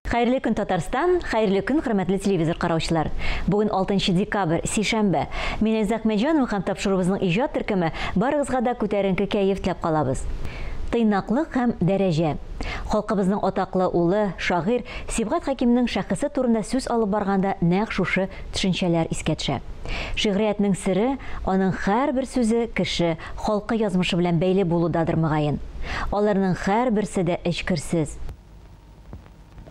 Хәерле көн, Татарстан, хәерле көн, хөрмәтле телевизор караучылар. Бүген 6 декабрь, сишәмбе. Мин Әзәк Мәҗанов һәм тапшыруыбызның иҗат төркеме барыгызга да күтәренке кәеф теләп калабыз. Тыйнаклык һәм дәрәҗә. Халкыбызның атаклы улы, шагыйрь Сибгат Хәкимнең шәхесе турында сүз алып барганда нәкъ шушы төшенчәләр искә төшә. Шигъриятның сире, аның һәрбер сүзе кеше, халкы язмышы белән бәйле булудадыр мөгаен. Аларның һәрберсе дә эчкерсез.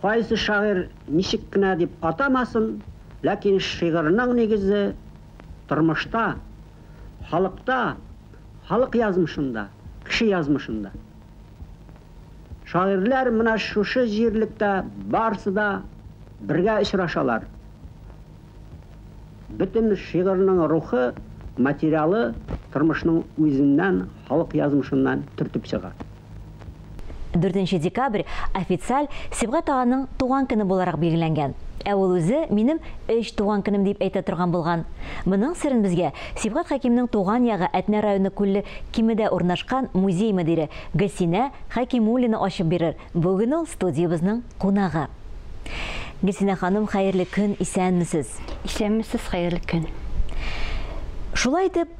Кайсы шагыйрь ничек кенә дип атамасын, ләкин шигырьнең нигезе тормышта, халыкта, халык язмышында, кеше язмышында. Шагыйрьләр менә шушы җирлектә барсы да бергә очрашалар. Бөтен шигырьнең рухы, материалы тормышның үзеннән, халык язмышыннан төртеп чыга. 4 декабрь официаль Сибгат аганың туган көне буларак билгеләнгән. Ә ул үзе минем туган көнем дип әйтә торган булган. Моның сырын безгә Сибгат Хәкимнең туган ягы Әтнә районы Күлле Кимедә урнашкан музей мөдире Гөлсинә Хәкимуллина ачып бирер. Бүген ул студиябызның кунагы. Гөлсинә ханым, хәерле көн, исәнмесез? Исәнмесез, хәерле көн. Шулай итеп,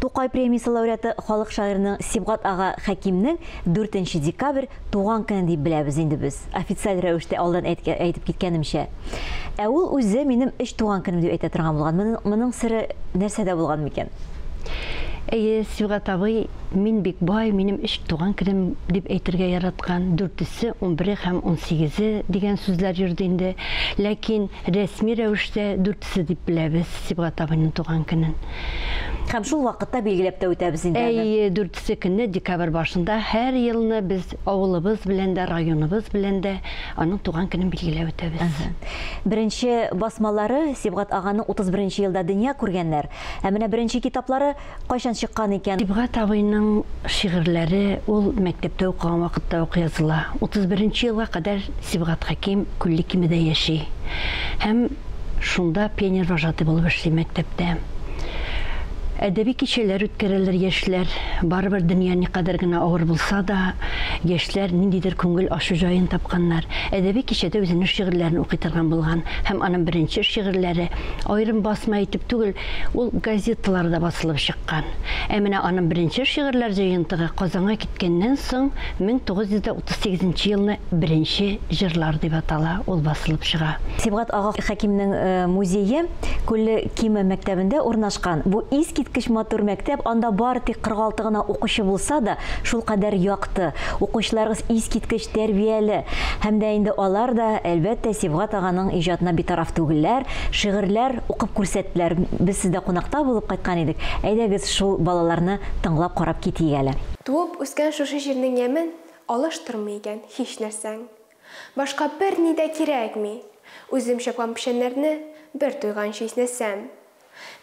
Тукай премиясе лауреаты халык шагыйрының Сибгат ага Хәкимнең 4 декабрь туган көне дип беләбез инде без. Официаль рәвештә алдан әйтеп киткәнемчә. Ә ул үзе минем туган көнем дип әйтә торган булган. Моның сыры нәрсәдә булган микән? Сибгат абый, мин бик бай, минем туган көнем дип әйтергә яраткан 4-се, 11-е һәм 18-е дигән сүзләр йөрде инде. Ләкин рәсми рәвештә 4-се дип беләбез Сибгат абыйның туган көнен. Һәм шул вакытта билгеләп тә үтәбез инде. 4-се көнне декабрь башында һәр елны без авылыбыз белән дә, районыбыз белән дә аның туган көнен билгеләп үтәбез. Беренче басмалары Сибгат аганың 31 елда дөнья күргәннәр. Ә менә беренче китаплары кайчан чыккан икән? Сибгат абыйның шигырьләре ул мәктәптә укыган вакытта ук языла. 31 елга кадәр Сибгат Хәким Күлле Кимедә яши. Һәм шунда пионер-вожатый булып эшли мәктәптә. Әдәби кичәләр үткәрәләр яшьләр. Барыбер дөнья никадәр генә авыр булса да, яшьләр ниндидер күңел ашу җаен тапканнар. Әдәби кичәдә үзенең шигырьләрен укый торган булган. Һәм аның беренче шигырьләре аерым басма итеп түгел, ул газеталарда басылып чыккан. Ә менә аның беренче шигырьләр җыентыгы Казанга киткәннән соң 1938 елны беренче җырлар дип атала, ул басылып чыга. Сибгат ага Хәкимнең музее Күлле Киме мәктәбендә урнашкан. Бу искиткеч матур мәктәп, анда бары тик 46 гына укучы булса да, шул кадәр якты. Укучыларыбыз искиткеч тәрбияле. Һәм дә инде алар да әлбәттә Сибгат аганың иҗатына битараф түгелләр, шигырьләр укып күрсәттеләр. Без сездә кунакта булып кайткан идек. Әйдәгез шул балаларны тыңлап карап китик әле. Туып үскән шушы җирнең ямен алыштырмый икән һич нәрсәң. Башка бер ни дә кирәкми. Үзем чапкан пешәннәрне бер туйганчы иснәсәм.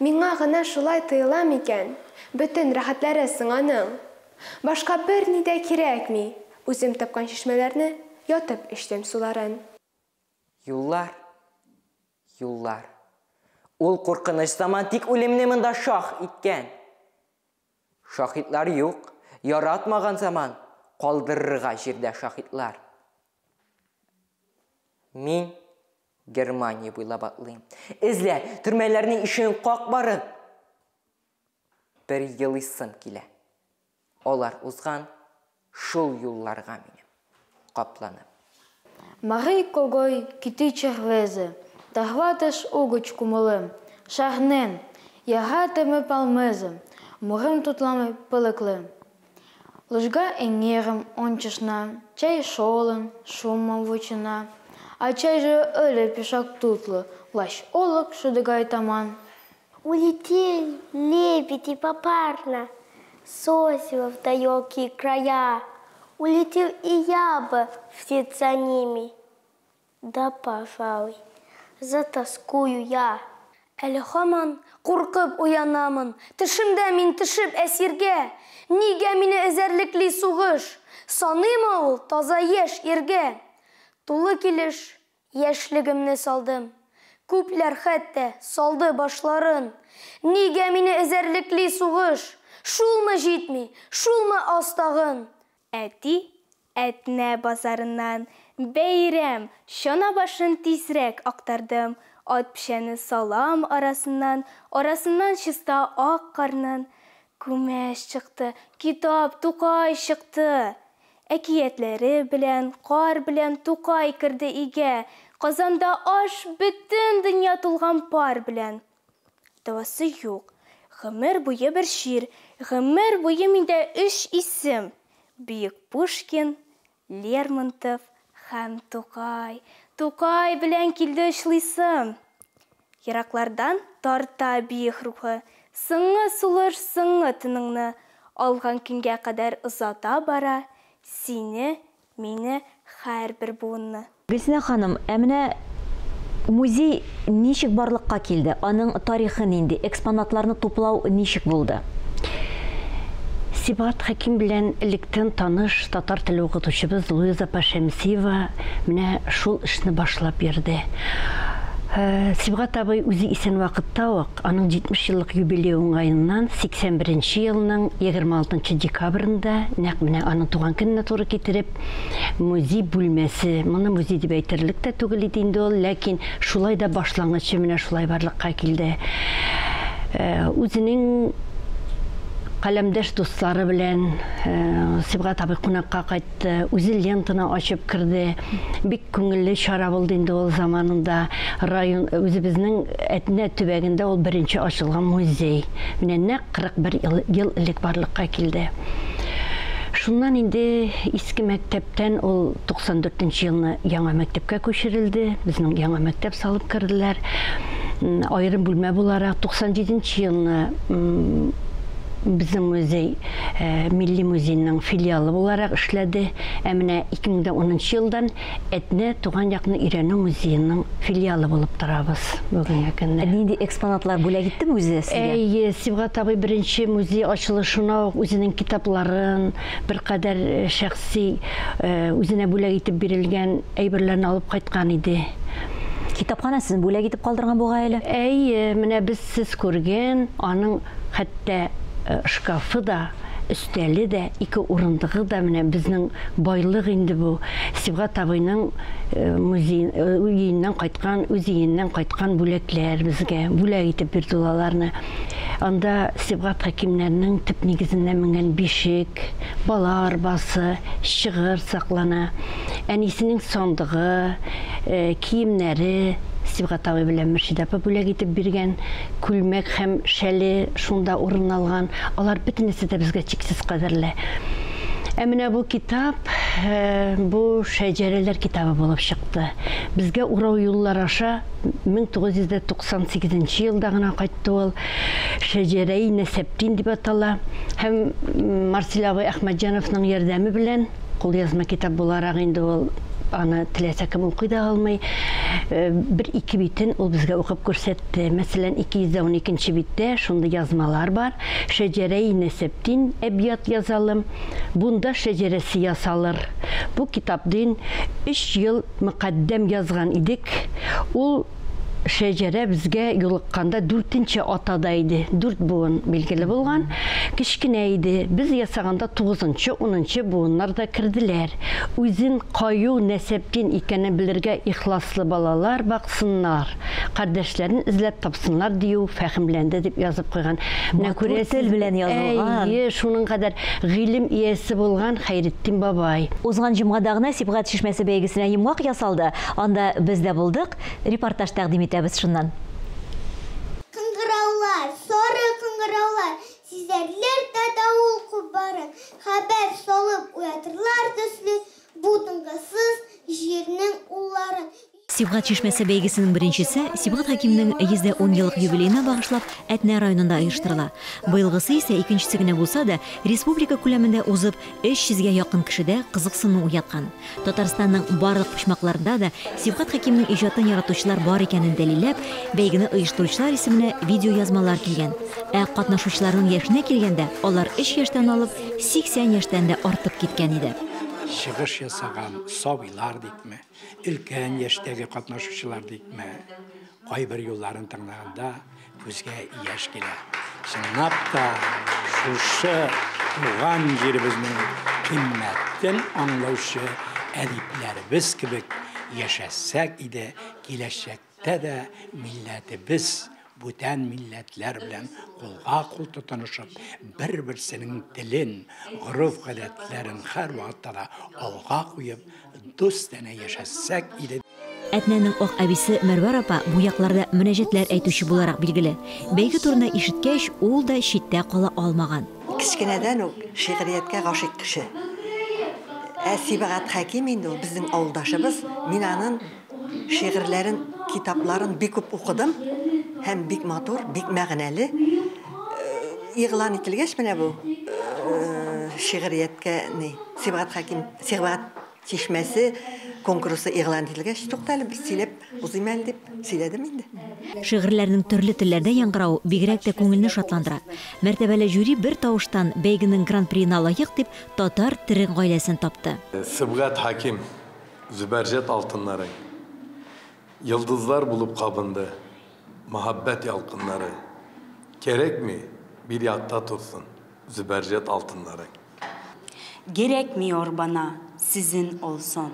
Миңа гына шулай тыйыла микән, бөтен рәхәтләре сыңаның. Башка бер ни дә кирәкми. Үзем тапкан чишмәләрне ятып эчтем суларын. Юллар, юллар. Ул куркыныч заман тик үлемне монда шах иткән. Шахитлар юк, яратмаган заман калдырырга җирдә шахитлар. Мин Германия буйлап атлыйм. Эзлә, төрмәләрнең ишеген как барып. Бер елыйсым килә. Алар узган шул юлларга минем капланып. Марий когой кити червезе, да хватиш огочку малим, шагнен, ягатиме палмезем, морем тутлами пелеклим. Лужга енгерем ончишна, чай шолен, шумом вучина, а чай же öyle пешак тутлы, лащ олок шудыгай таман. Улетели лебеди попарно, сосева в далекие края. Улетел и я бы вслед за ними. Да, пожалуй, затаскую я. Әле һаман куркып уянамын. Тышымда мин тышып әсиргә. Нигә мине эзәрлекли сугыш? Саныймы ул таза яшь иргә? Тулы килеш яшьлегемне салдым. Күпләр хәтта салды башларын. Нигә мине эзәрлекли сугыш? Шулмы җитми, шулмы астагын? Әти Әтнә базарынан бәйрәм, шана башын тизрәк актардым. Ат пішәні салам арасынан чиста ак карнын. Күмәш чыкты, китап, Тукай чыкты. Әкиятләре белән, кар белән Тукай кірді иге. Казанда аш, бүтін дөнья тулган пар белән. Давасы юк. Гомер буе бер шир, гомер буе миндә 3 исем. Бөек Пушкин, Лермонтов һәм Тукай. Тукай белән килде эшлисем. Ераклардан тарта биек рухы. Сыңы сулыш, сыңы тыныңны. Алган көнгә кадәр озата бара. Сине, мине, һәрбер буынны. Гөлсинә ханым, әмінә музей ничек барлыкка килде? Аның тарихы нинди? Экспонатларны туплау ничек булды? Сибгат Хәким белән электән таныш татар теле укытучыбыз Луиза Пашемсиева менә шул эшне башлап бирде. Сибгат абый үзе исән вакытта ук аның 70 еллык юбилей уңаеннан 81 елның 26 декабрендә нәкъ менә аның туган көненә туры китереп музей бүлмәсе, моны музей дип әйтерлек тә түгел иде инде ул, ләкин шулай да башлангычы менә шулай барлыкка килде. Үзенең Каләмдәш дуслары белән Сибгат абый кунакка кайтты, үзе лентаны ачып кирде. Бик күңелле чара булды инде ул заманында. Район үзебезнең Әтнә төбәгендә ул беренче ачылган музей. Менә нәкъ 41 ел элек барлыкка килде. Шуннан инде иске мәктәптән ул 94 елны яңа мәктәпкә күчерелде. Безнең яңа мәктәп салып кирделәр. Аерым бүлмә буларак 97 елны Bizim muzey, Milli Muzeyinin filialı olarak işledi. Emine 2010 yıldan Etne Tuğan Yakını İrenu Muzeyinin filialı bulup durabız bugün yakında. Neydi eksponatlar böyle gitti mi müzeye? Sibgat abi birinci muzey açılışına özünün kitapların bir kadar şahsi özüne böyle gitip birilgen eyberlerini alıp kaytkan idi. Kitapxana sizin böyle gitip kaldırgan bu gayle? Mine biz siz körgen, onun hatta şkafı da, üsteli de, iki orundığı da bizning boyliq indi bu. Sibgat abıyның üyeyindən qaytqan böləklər bizge, bölək etib bir dolalarını. Anda Sibgat hakimlərinin tip negizindən minген bişik, bala arbası, şığır saqlana, ənisinin sondığı, kiyimləri, Sibgat abi белән Мөршид апа бүләк итеп биргән, күлмәк һәм шәле шунда урын алган. Алар бөтенесе дә безгә чиксез кадерле. Менә бу китап, бу шәҗәрәләр китабы булып чыкты. Безгә урау юллар аша 1998 елда гына кайтты ул. Шәҗәрәи Нәсәптин дип атала. Һәм Марсель абый Әхмәтҗановның ярдәме белән кул язма китап буларак инде ул аны теләсә кем укый да алмый. Bir-iki битен ул безгә укып күрсәтте. Мәсәлән, 212 биттә шунда язмалар бар. Шәҗәрәи Нәсәптин әбият язалым. Бунда шәҗәрәсе ясалыр. Бу китапдан 3 ел мөкаддәм язган идек. Ул шәҗәрә безгә юлыкканда 4нче атада иде. 4 буын билгеле булган. Кичкенә иде. Без ясаганда 9нчы, 10нчы буыннар да кирделәр. Үзен каю Нәсәптин икәнен белергә ихласлы балалар баксыннар. Кардәшләрен эзләп тапсыннар дию фәһимләнде дип язып куйган. Менә күрәсез белән язылган. Шуның кадәр гыйлем иясе булган Хайретдин бабай. Узган җомгадагына Сибгат чишмәсе бәйгесенә йомгак ясалды. Анда без дә булдык. Репортаж тәкъдим итәбез шуннан. Кыңгыраулар, сары кыңгыраулар, сизәрләр дә давыл кубарын, хәбәр салып уятырлар төсле, бу тынгысыз җирнең улларын. Сибгат чишмәсе бәйгесенең беренчесе Сибгат Хәкимнең 110 еллык юбилеена багышлап Әтнә районында оештырыла. Быелгысы исә икенчесе генә булса да, республика күләмендә узып 300гә якын кешедә кызыксыну уяткан. Татарстанның барлык почмакларында да Сибгат Хәкимнең иҗатын яратучылар бар икәнен дәлилләп, бәйгене оештыручылар исеменә видео язмалар килгән. Катнашучыларның яшенә килгәндә, алар 3 яшьтән алып 80 яшьтән дә артып киткән иде. Шығыш ясаған сабилар дикме, үлкен яшьтәге катнашучылар дикме, кайбер юлларын тыңлаганда күзгә яшь килә. Чынлап та шушы туган җиребезнең kıymetten anlayışı ediplerimiz gibi yaşasak idi, gelecekte de milletimiz bütün milletler bilen kolga kol tutanışıp bir-birsinin dilin, uruf gadetlerin her vakitte da alga koyup dostane yaşasak idi. Әтнәнең ак әбисе Мәрвәр апа бу якларда мөнәҗәтләр әйтүче буларак билгеле. Бәйге турында ишеткәч, ул да читтә кала алмаган. Кичкенәдән үк шигърияткә гашыйк кеше. Сибгат Хәким инде ул безнең авылдашыбыз. Мин аның шигырьләрен, китапларын бик күп укыдым. Һәм бик матур, бик мәгънәле. Игълан ителгәч менә бу шигърияткә Сибгат Хәким, Сибгат Чишмәсе конкурсы игълан ителгәч, тукталып бер сөйләп узыйм әле дип сөйләдем инде. Шигырьләрнең төрле телләрдә яңгырау бигрәк тә күңелне шатландыра. Мәртәбәле жюри бер тавыштан бәйгенең гран-приена лаек дип татар терен гаиләсен тапты. Сибгат Хәким, Зөбәрҗәт алтыннары, йылдызлар булып кабынды, muhabbet yalqınları. Gerekmi bir yatta tutsun Zübercet altınları. Gerekmiyor bana sizin olsun.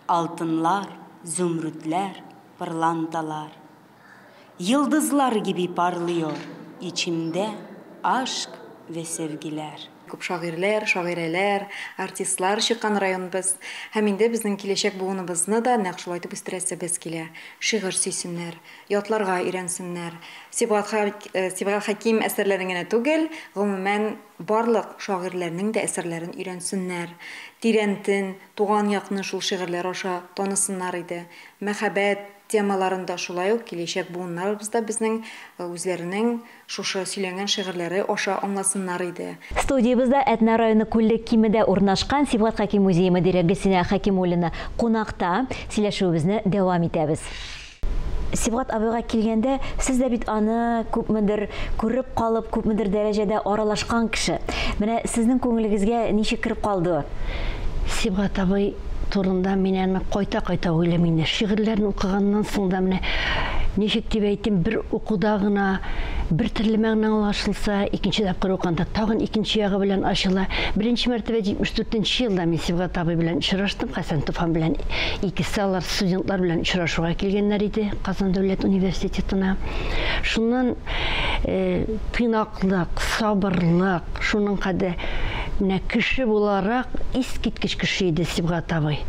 Altınlar, zümrütler, pırlantalar. Yıldızlar gibi parlıyor içimde aşk ve sevgiler. Күп шагыйрьләр, шагыйрәләр, артистлар чыккан районыбыз. Һәм инде безнең киләчәк буыныбызны да нәкъ шулай итеп үстерәсебез килә. Шигырь сөйсеннәр, ятларга өйрәнсеннәр. Сибгат Хәким әсәрләрен генә түгел, гомумән барлык шагыйрьләрнең дә әсәрләрен өйрәнсеннәр. Тирәнтен, туган якны шул шигырьләр аша танысыннар иде. Мәхәббәт темаларында шулай ук киләчәк буыннарыбыз да безнең үзләренең шушы сөйләнгән шигырьләре аша аңласыннар иде. Студиябызда Әтнә районы Күллек Кимедә урнашкан Сибгат Хәким музее мөдире Гөлсинә Хәкимуллина кунакта сөйләшүебезне дәвам итәбез. Сибгат абыйга килгәндә, сез дә бит аны күпмедер күреп калып, күпмедер дәрәҗәдә аралашкан кеше. Менә сезнең күңелегезгә ничек кирип калды? Сибгат абый турында менә кайта-кайта уйлыйм инде. Шигырьләрне укыганнан соң да менә ничек дип әйтим, бер укуда гына бер төрле мәгънә аңлашылса, икенче тапкыр укганда тагын икенче ягы белән ачыла. Беренче мәртәбә 74нче елда мин Сибгат абый белән очраштым, Хәсән Туфан белән. Икесе алар студентлар белән очрашуга килгәннәр иде Казан дәүләт университетына. Шуннан тыйнаклык, сабырлык, шуның кадәр менә кеше буларак искиткеч кеше иде Сибгат абый.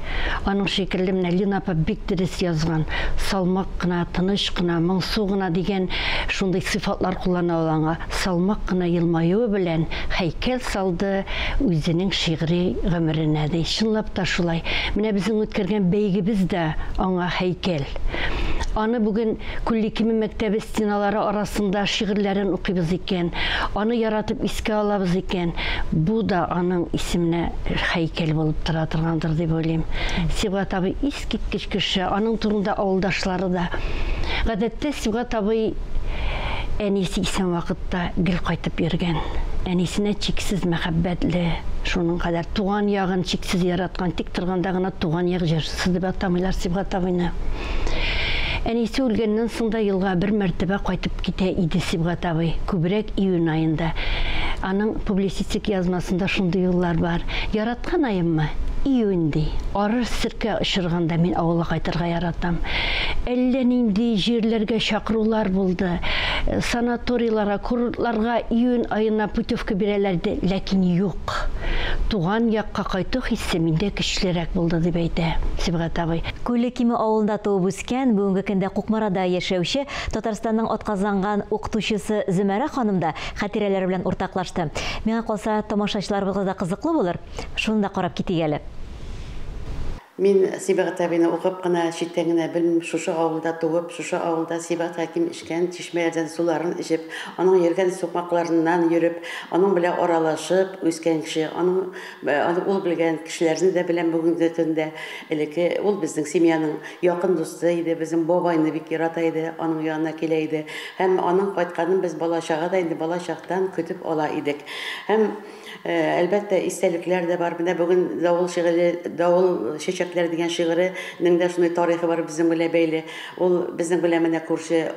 Аның шикелле менә Лина апа бик дөрес язган. Салмак кына, тыныч кына, моңсу гына дигән шундый сыйфатлар куллана алаңа. Салмак кына елмаюы белән һәйкәл салды үзенең шигъри гомеренә дә. Чынлап та шулай. Менә безнең үткәргән бәйгебез дә аңа һәйкәл. Аны бүген Күллекиме мәктәбе стеналары арасында шигырьләрен укыйбыз икән. Аны яратып искә алабыз икән. Бу да аның исеменә һәйкәл булып тора торгандыр дип уйлыйм. Сибгат абый искиткеч кеше, аның турында авылдашлары да. Гадәттә Сибгат абый әнисе исән вакытта гел кайтып йөргән. Әнисенә чиксез мәхәббәтле, шуның кадәр туган ягын чиксез яраткан, тик торганда гына туган яг җырчысы дип атамыйлар Сибгат абыйны. Әнисе үлгәннән соң да елга бер мәртәбә кайтып китә иде Сибгат абый, күбрәк июнь айында. Аның публицистик язмасында шундый юллар бар. Яраткан айыммы? Июньди. Арыр сиркә очырганда мин авылга кайтырга яратам. Әллә нинди җирләргә чакырулар булды. Санаторийларга, курортларга июнь айына путевка бирәләр иде, ләкин юк. Туган якка кайту хиссе миндә көчлерәк булды дип әйтә Сибгат абый. Күллекиме авылында туып үскән, бүгенге көндә Кукмарада яшәүче Татарстанның атказанган укытучысы Зөмәрә ханым да хатирәләре белән уртаклашты. Миңа калса, тамашачыларыбызга да кызыклы булыр. Шуны да карап китик әле. Мин Сибгат абыйны укып кына читтән генә белмим, шушы авылда туып, шушы авылда Сибгат Хәким эчкән чишмәләрдән суларын эчеп, аның йөргән сукмакларыннан йөреп, аның белән аралашып үскән кеше, аның ул белгән кешеләрне дә белән бүгенге көндә. Элеке ул безнең семьяның якын дусты иде, безнең бабайны бик ярата иде, аның янына килә иде. Һәм аның кайтканын без балачага да инде балачактан көтеп ала идек. Һәм Әлбәттә, истәлекләр дә бар. Менә бүген Давыл шигыре, Давыл чәчәкләре дигән шигыреның да шундый тарихы бар безнең белән бәйле. Ул безнең белән менә күрше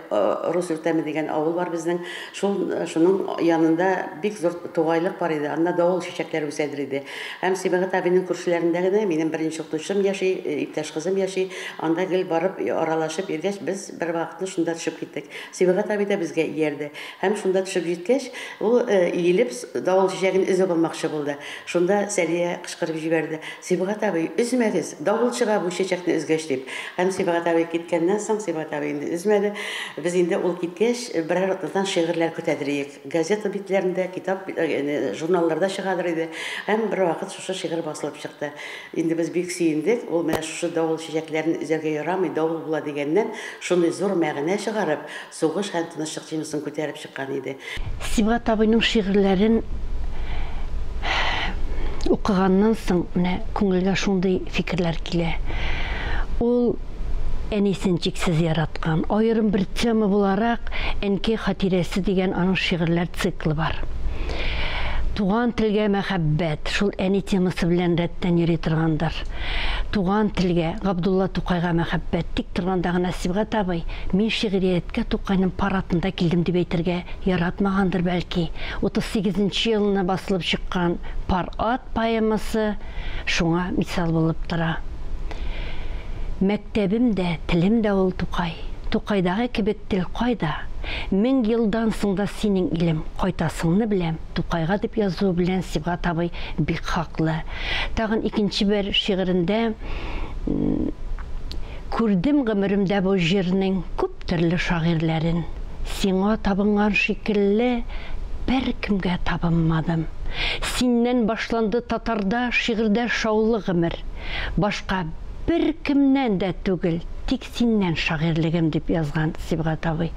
Рус Үртәме дигән авыл бар безнең. Шуның янында бик зур тугайлык бар иде. Анда Давыл чәчәкләре үсәдер иде. Һәм Сибгат абыйның күршеләрендә генә минем беренче укытучым яши, иптәш кызым яши. Анда гел барып аралашып йөргәч, без бер вакытны шунда төшеп киттек. Сибгат абый да безгә иярде. Һәм шунда төшеп җиткәч, ул иелеп Давыл чәчәген өзеп алмакчы булды. Шунда Сәрия кычкырып җибәрде. Сибгат абый, üzмәгез, Давыл чыга бу чәчәкне үзгәч дип. Һәм Сибгат абый киткәннән соң Сибгат абый инде üzмәде. Без инде ул киткәч берәр атнадан шигырьләр күтәрдек. Газета битләрендә, китап, журналларда чыгадыр иде. Һәм бер вакыт шушы шигырь басылып чыкты. Инде без бик сөендек. Ул менә шушы Давыл чәчәкләрен үзәргә ярамый, Давыл була дигәннән шундый зур мәгънә чыгарып, сугыш һәм тынычлык темасын күтәреп чыккан иде. Сибгат абыйның шигырьләрен укыганнан соң менә күңелгә шундый фикерләр килә. Ул әнисен чиксез яраткан. Аерым бер тема буларак Әнкәй хатирәсе дигән аның шигырьләр циклы бар. Туган телгә мәхәббәт, шул әни темасы белән рәттән йөри торгандар. Туган телгә, Габдулла Тукайга мәхәббәт тик торганда гына Сибгат абый, мин шигърияткә Тукайның паратында килдем дип әйтергә яратмагандыр бәлки. 38-нче елына басылып чыккан Парат поэмасы шуңа мисал булып тора. Мәктәбем дә, телем дә ул Тукай. Тукайдагы кебек тел кайда? 1000 елдан соң да синең илем, кайтасыңны беләм. Тукайга дип язу белән Сибгат абый бик хаклы. Тагын икенче бер шигырендә күрдем гомеремдә бу җирнең күп төрле шагыйрьләрен. Сиңа табынган шикелле бер кемгә табынмадым. Синнән башланды татарда шигырьдә шаулы гомер. Башка бер кемнән дә түгел, тик синнән шагыйрлегем дип язган Сибгат абый.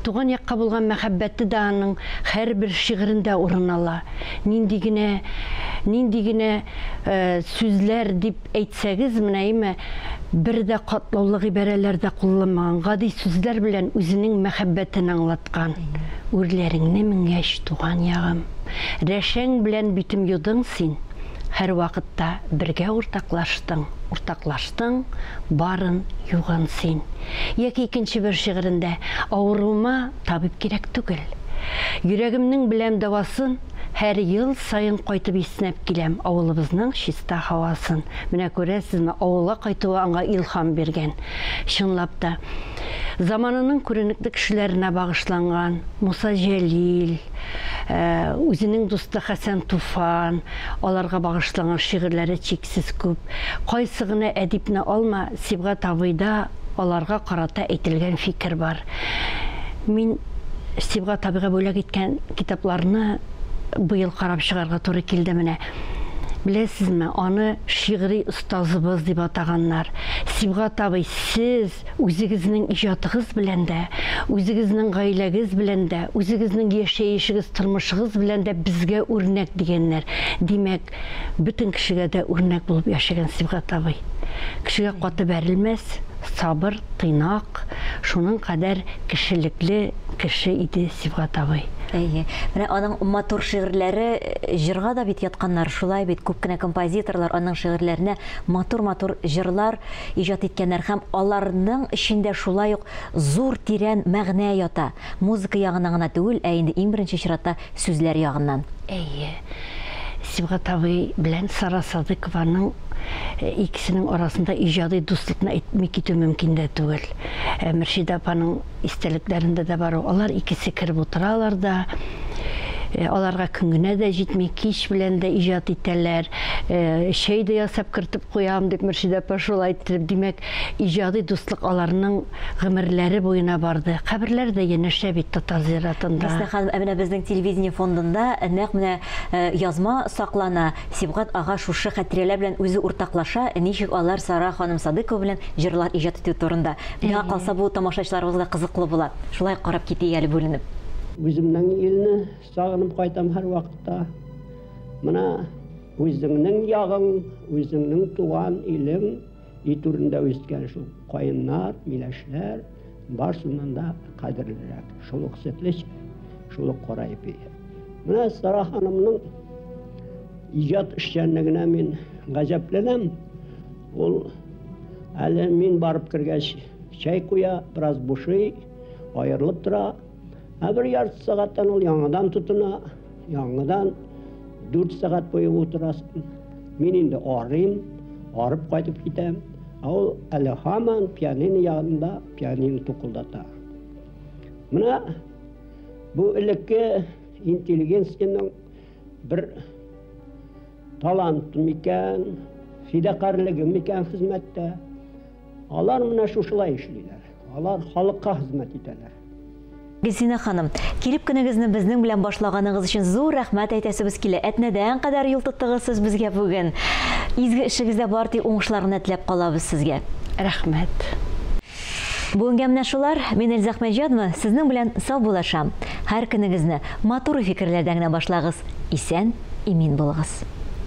Туган якка булган мәхәббәте дә аның һәрбер шигырендә урын ала. Нинди генә сүзләр дип әйтсәгез, менә бер дә катлаулы гыйбарәләрдә кулланмаган, гади сүзләр белән үзенең мәхәббәтен аңлаткан. Үрләреңне меңгәч туган ягым, рәшәң белән битем юдың син. Һәр вакытта бергә уртаклаштың, барын юган син. Яки икенче бер шигырендә авыруыма табиб кирәк түгел. Йөрәгемнең беләм давасын, һәр ел сайын кайтып иснәп киләм авылыбызның чиста һавасын. Менә күрәсезме, авылга кайтуы аңа илһам биргән. Чынлап та заманының күренекле кешеләренә багышланган Муса Җәлил, үзенең дусты Хәсән Туфан, аларга багышланган шигырьләре чиксез күп. Кайсы гына әдипне алма, Сибгат абыйда аларга карата әйтелгән фикер бар. Мин Сибгат абыйга бүләк иткән китапларны быел карап чыгарга туры килде менә. Беләсезме, аны шигъри остазыбыз дип атаганнар. Сибгат абый, сез үзегезнең иҗатыгыз белән дә, үзегезнең гаиләгез белән дә, үзегезнең яшәешегез, тормышыгыз белән дә безгә үрнәк дигәннәр. Димәк, бөтен кешегә дә үрнәк булып яшәгән Сибгат абый. Кешегә каты бәрелмәс, сабыр, тыйнак, шуның кадәр кешелекле кеше иде Сибгат абый. Менә аның матур шигырьләре җырга да бит ятканнар, шулай бит күп кенә композиторлар аның шигырьләренә матур җырлар иҗат иткәннәр һәм аларның эчендә шулай ук зур тирән мәгънә ята. Музыка ягыннан гына түгел, ә инде иң беренче чиратта сүзләр ягыннан. Сибгат абый белән Сара Садыкованың икесенең арасында иҗади дуслыкны әйтми китү мөмкин дә түгел. Мөршидә апаның истәлекләрендә дә бар. Алар икесе кереп утыралар да, аларга күнгенә дә җитми, кич белән дә иҗат итәләр. Шәй дә ясап кертеп куям дип Мөршидә апа шулай әйтеп, димәк, иҗади дуслык аларның гомерләре буена барды. Каберләр дә янәшә бит татар зиратында. Мәсәлән, ханым, менә безнең телевидение фондында нәкъ менә язма саклана. Сибгат ага шушы хатирәләр белән үзе уртаклаша, ничек алар Сара ханым Садыкова белән җырлар иҗат итү турында. Миңа калса бу тамашачыларыбызга кызыклы була. Шулай карап китик әле бүленеп. Үземнең илне сагынып кайтам һәр вакытта. Менә үзеңнең ягың, үзеңнең туган илең итүрендә үскән шул каеннар, миләшләр барсыннан да кадерлерәк. Шул ук сөтле, шул ук кара ипи. Менә Сара ханымның ijат эшчәнлегенә мин гаҗәпләнәм. Ул әле мин барып кергәч чәй куя, бераз бушый, аерылып тора. Бер ярты сәгатьтән ул яңадан тотына, яңадан 4 сәгать буе утырасын. Мин инде арыйм, арып кайтып китәм. Ул әле һаман пианино янында пианино тукылдата. Менә бу элекке интеллигенцияның бер таланты микән, фидакарлыгы микән хезмәттә. Алар менә шушылай эшлиләр. Алар халыкка хезмәт итәләр. Гөлсинә ханым, килеп көнегезне безнең белән башлаганыгыз өчен зур рәхмәт әйтәсебез килә. Әтнәдән кадәр юл тоттыгыз сез безгә бүген. Изге эшегездә бары уңышларны теләп калабыз сезгә. Рәхмәт. Бүгенгә менә шулар. Мин Эльза Әхмәтҗанова сезнең белән сау булашам. Һәр көнегезне матур фикерләрдән генә башлагыз. Исән, имин булыгыз.